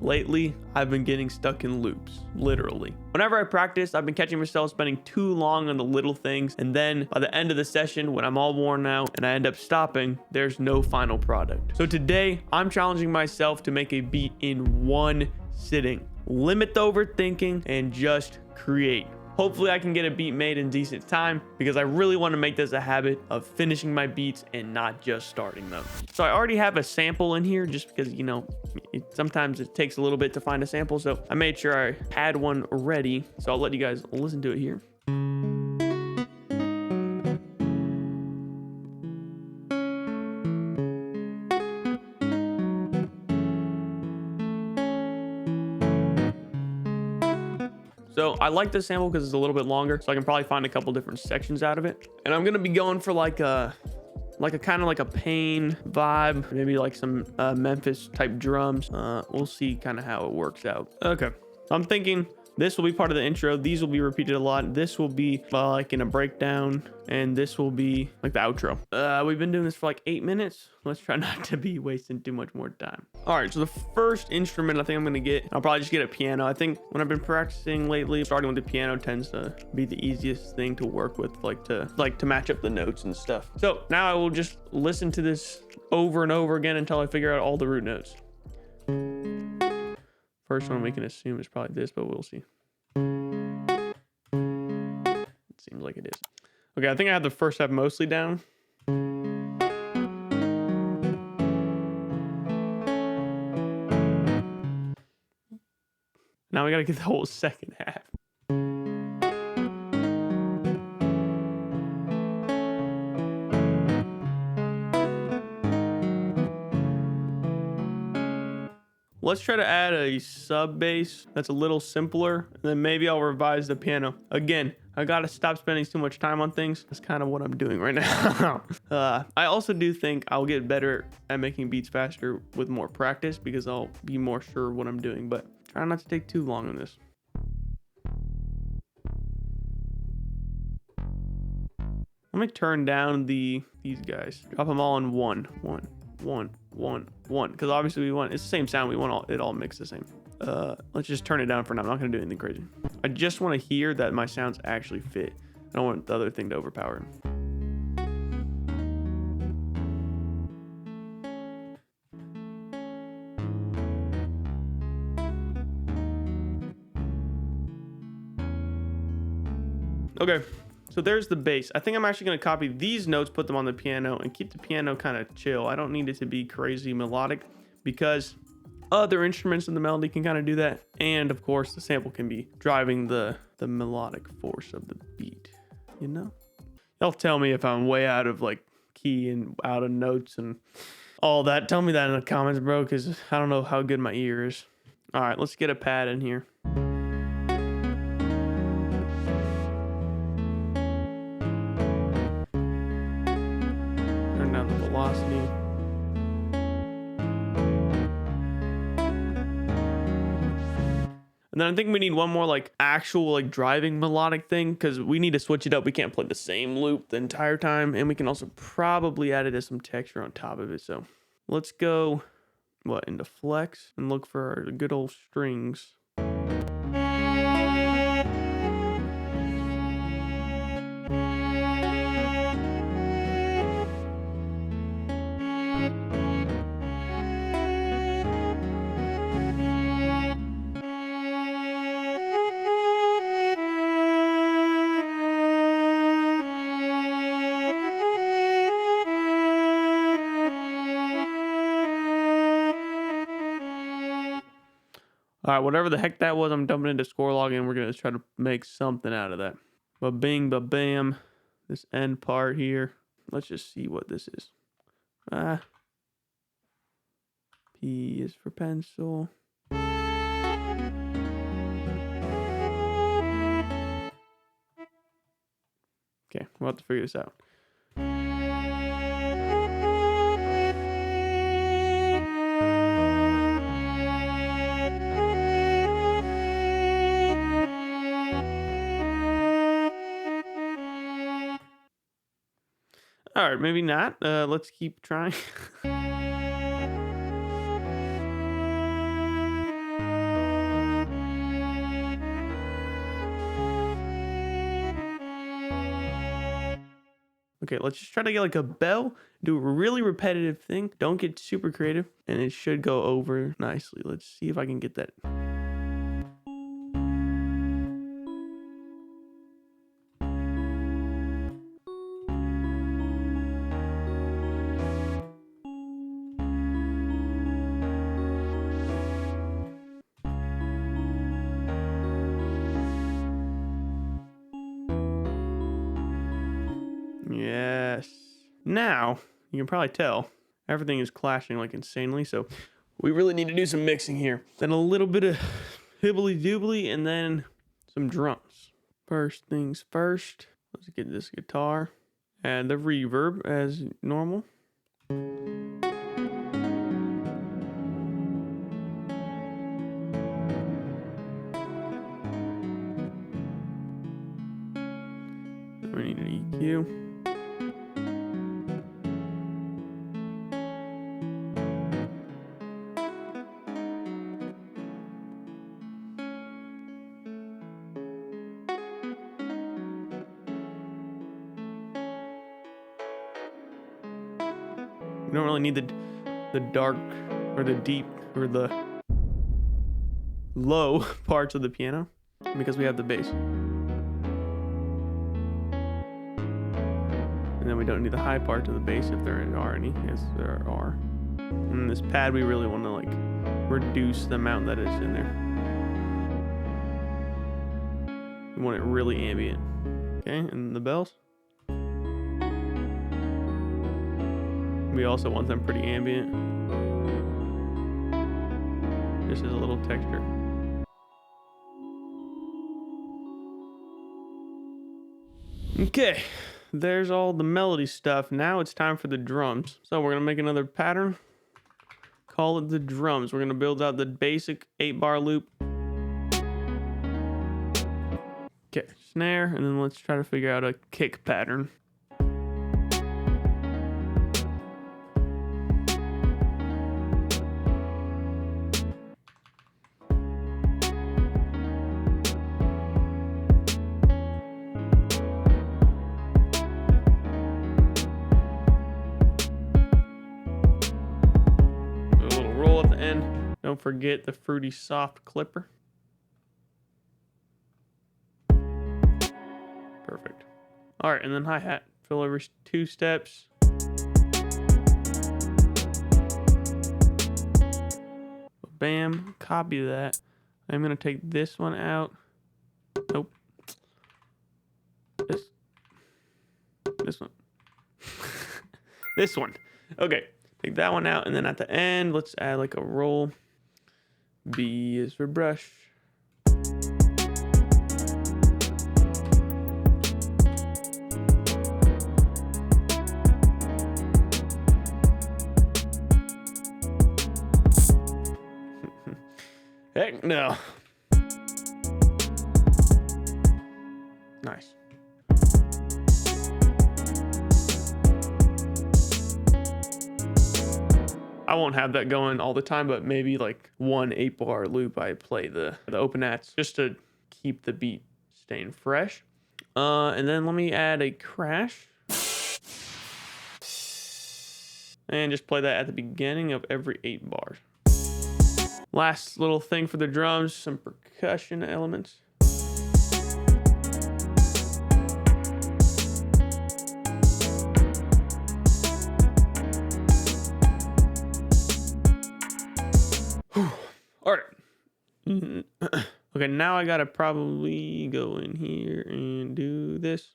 Lately, I've been getting stuck in loops, literally. Whenever I practice, I've been catching myself spending too long on the little things, and then by the end of the session, when I'm all worn out and I end up stopping, there's no final product. So today, I'm challenging myself to make a beat in one sitting. Limit the overthinking and just create. Hopefully I can get a beat made in decent time because I really want to make this a habit of finishing my beats and not just starting them. So I already have a sample in here just because, you know, sometimes it takes a little bit to find a sample. So I made sure I had one ready. So I'll let you guys listen to it here. So I like this sample because it's a little bit longer, so I can probably find a couple different sections out of it. And I'm gonna be going for like a kind of like a Pain vibe, maybe like some Memphis type drums. We'll see kind of how it works out. Okay, so I'm thinking this will be part of the intro. These will be repeated a lot. This will be like in a breakdown, and this will be like the outro. We've been doing this for like 8 minutes. Let's try not to be wasting too much more time. All right, so the first instrument I think I'm gonna get, I'll probably just get a piano. I think when I've been practicing lately, starting with the piano tends to be the easiest thing to work with, like to match up the notes and stuff. So now I will just listen to this over and over again until I figure out all the root notes. First one we can assume is probably this, but we'll see. It seems like it is. Okay, I think I have the first half mostly down. Now we gotta get the whole second half. Let's try to add a sub bass that's a little simpler, and then maybe I'll revise the piano. Again, I gotta stop spending too much time on things. That's kind of what I'm doing right now. I also do think I'll get better at making beats faster with more practice because I'll be more sure what I'm doing, but try not to take too long on this. Let me turn down these guys. Drop them all in one, because obviously we want, it's the same sound. We want it all mixed the same. Let's just turn it down for now. I'm not gonna do anything crazy. I just want to hear that my sounds actually fit. I don't want the other thing to overpower it. Okay, so there's the bass. I think I'm actually going to copy these notes, put them on the piano, and keep the piano kind of chill. I don't need it to be crazy melodic because other instruments in the melody can kind of do that. And of course, the sample can be driving the melodic force of the beat, you know? Y'all tell me if I'm way out of like key and out of notes and all that. Tell me that in the comments, bro, because I don't know how good my ear is. All right, let's get a pad in here. Turn down the velocity. And then I think we need one more like actual like driving melodic thing because we need to switch it up. We can't play the same loop the entire time. And we can also probably add it as some texture on top of it. So let's go into flex and look for our good old strings. All right, whatever the heck that was, I'm dumping into Scorelog and we're going to try to make something out of that. Ba-bing, ba-bam. This end part here. Let's just see what this is. P is for pencil. Okay, we'll have to figure this out. All right, maybe not. Let's keep trying. Okay, let's just try to get like a bell, do a really repetitive thing. Don't get super creative, and it should go over nicely. Let's see if I can get that. Yes. Now, you can probably tell everything is clashing like insanely, so we really need to do some mixing here. Then a little bit of hibbly doobly and then some drums. First things first, let's get this guitar and the reverb as normal. We need an EQ. We don't really need the dark or the deep or the low parts of the piano because we have the bass. And then we don't need the high parts of the bass if there are any. Yes, there are. And this pad, we really want to like reduce the amount that is in there. We want it really ambient. Okay, and the bells. We also want them pretty ambient. This is a little texture. Okay, there's all the melody stuff. Now it's time for the drums. So we're gonna make another pattern. Call it the drums. We're gonna build out the basic 8-bar loop. Okay, snare, and then let's try to figure out a kick pattern. Don't forget the fruity soft clipper. Perfect. All right, and then hi-hat. Fill every 2 steps. Bam, copy that. I'm gonna take this one out. Nope. This one. This one. Okay, take that one out, and then at the end, let's add like a roll. B is for brush. Heck no. Nice. I won't have that going all the time, but maybe like one 8-bar loop I play the open ats just to keep the beat staying fresh. And then let me add a crash. And just play that at the beginning of every 8 bars. Last little thing for the drums, some percussion elements. All right. Okay, now I gotta probably go in here and do this.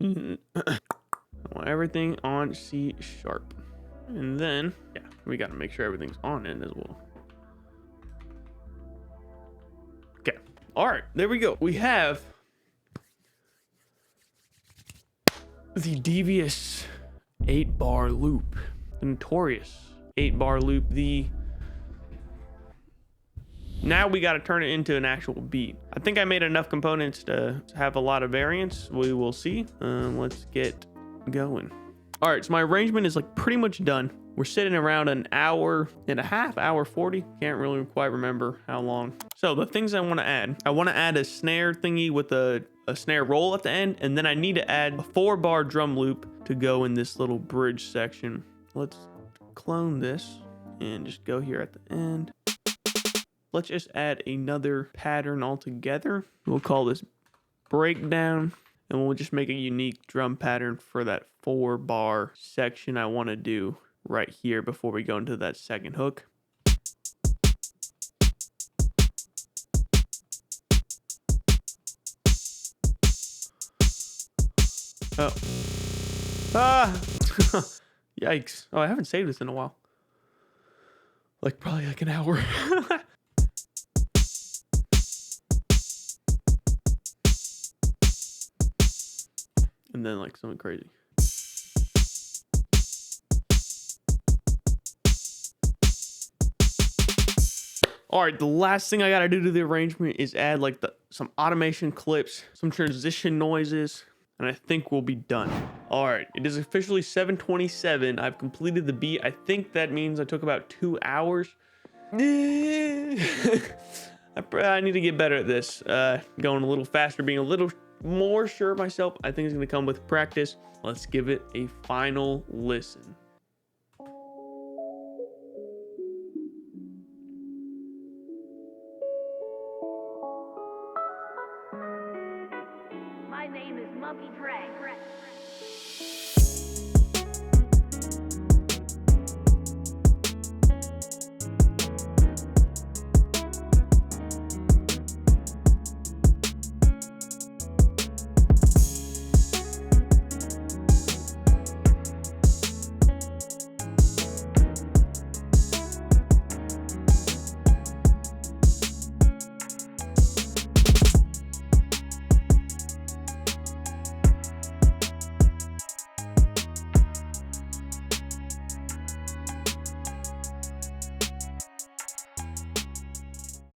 I want everything on C sharp. And then, yeah, we gotta make sure everything's on it as well. Okay, all right, there we go. We have the devious 8-bar loop, the notorious 8-bar loop, now we got to turn it into an actual beat. I think I made enough components to have a lot of variance. We will see. Let's get going. All right, so my arrangement is like pretty much done. We're sitting around an hour and a half, hour 40. Can't really quite remember how long. So the things I want to add a snare thingy with a a snare roll at the end, and then I need to add a 4-bar drum loop to go in this little bridge section. Let's clone this and just go here at the end. Let's just add another pattern altogether. We'll call this breakdown, and we'll just make a unique drum pattern for that 4-bar section I want to do right here before we go into that second hook. Oh. Ah! Yikes. Oh, I haven't saved this in a while. Like, probably like an hour. And then, like, something crazy. All right, the last thing I gotta do to the arrangement is add like some automation clips, some transition noises, and I think we'll be done. All right, it is officially 7:27. I've completed the beat. I think that means I took about 2 hours. I need to get better at this. Going a little faster, being a little more sure of myself. I think it's gonna come with practice. Let's give it a final listen. My name is Monkey Dre.